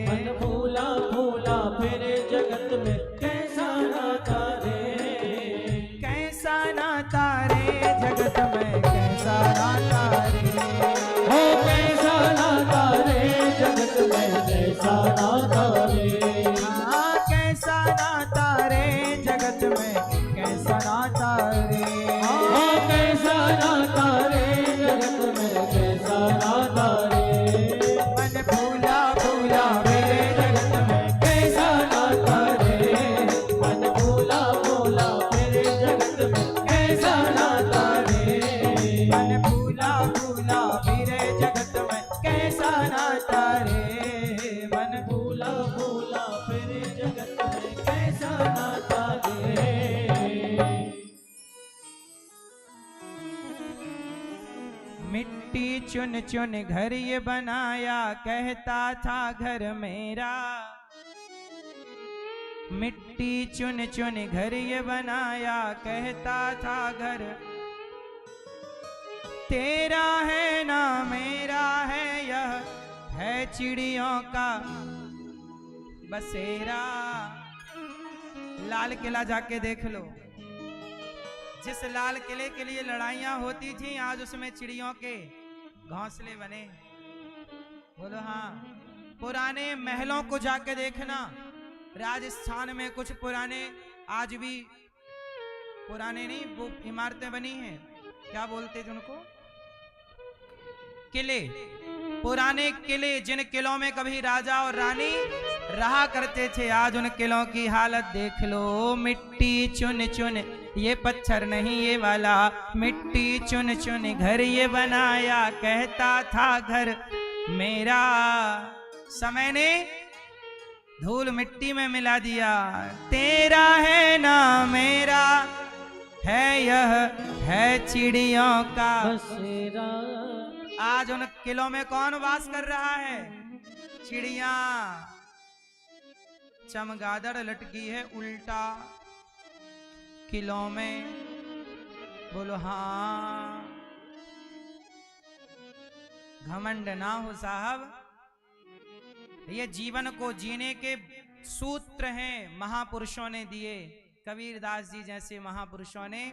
मन भूला भूला मेरे जगत में कैसा नाता रे।
कैसा नाता रे जगत में, कैसा नाता रे।
हो कैसा नाता रे जगत में, कैसा नाता रे।
हाँ कैसा नाता रे जगत में, कैसा नाता रे।
हो कैसा नाता रे जगत में, कैसा नाता रे।
मन भूला भूला मेरे
जगत में कैसा नाता रे। मन भूला भूला मेरे जगत में कैसा नाता रे।
मन भूला भूला मेरे जगत में कैसा नाता रे। मन
भूला भूला मेरे जगत में कैसा नाता रे।
मिट्टी चुन चुन घर ये बनाया, कहता था घर मेरा। मिट्टी चुन चुन घर ये बनाया, कहता था घर तेरा है ना मेरा है। यह है चिड़ियों का बसेरा। लाल किला जाके देख लो, जिस लाल किले के लिए लड़ाइयां होती थी, आज उसमें चिड़ियों के घोंसले बने। बोलो हाँ। पुराने महलों को जाके देखना, राजस्थान में कुछ पुराने, आज भी पुराने नहीं, वो इमारतें बनी हैं, क्या बोलते थे उनको, किले। पुराने किले, जिन किलों में कभी राजा और रानी रहा करते थे, आज उन किलों की हालत देख लो। मिट्टी चुन चुन, ये पत्थर नहीं ये वाला, मिट्टी चुन चुन घर ये बनाया, कहता था घर मेरा। समय ने धूल मिट्टी में मिला दिया। तेरा है ना मेरा है, यह है चिड़ियों का
बसेरा।
आज उन किलों में कौन वास कर रहा है? चिड़िया। चमगादड़ लटकी है उल्टा किलों में। बोलो हाँ। घमंड ना हो साहब, ये जीवन को जीने के सूत्र हैं, महापुरुषों ने दिए। कबीरदास जी जैसे महापुरुषों ने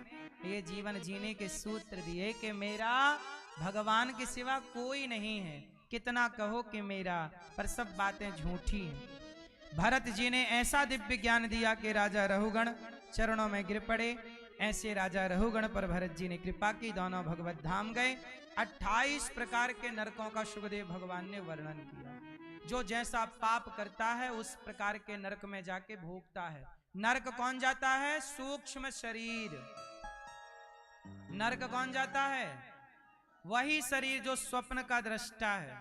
ये जीवन जीने के सूत्र दिए कि मेरा भगवान के सिवा कोई नहीं है। कितना कहो कि मेरा, पर सब बातें झूठी हैं। भरत जी ने ऐसा दिव्य ज्ञान दिया कि राजा रहुगण चरणों में गिर पड़े। ऐसे राजा रहुगण पर भरत जी ने कृपा की, दोनों भगवत धाम गए। 28 प्रकार के नरकों का सुखदेव भगवान ने वर्णन किया। जो जैसा पाप करता है उस प्रकार के नरक में जाके भोगता है। नरक कौन जाता है? सूक्ष्म शरीर। नरक कौन जाता है? वही शरीर जो स्वप्न का दृष्टा है।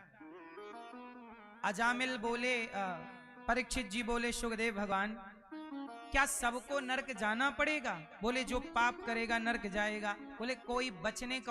अजामिल बोले, परीक्षित जी बोले, सुखदेव भगवान क्या सबको नरक जाना पड़ेगा? बोले जो पाप करेगा नरक जाएगा। बोले कोई बचने का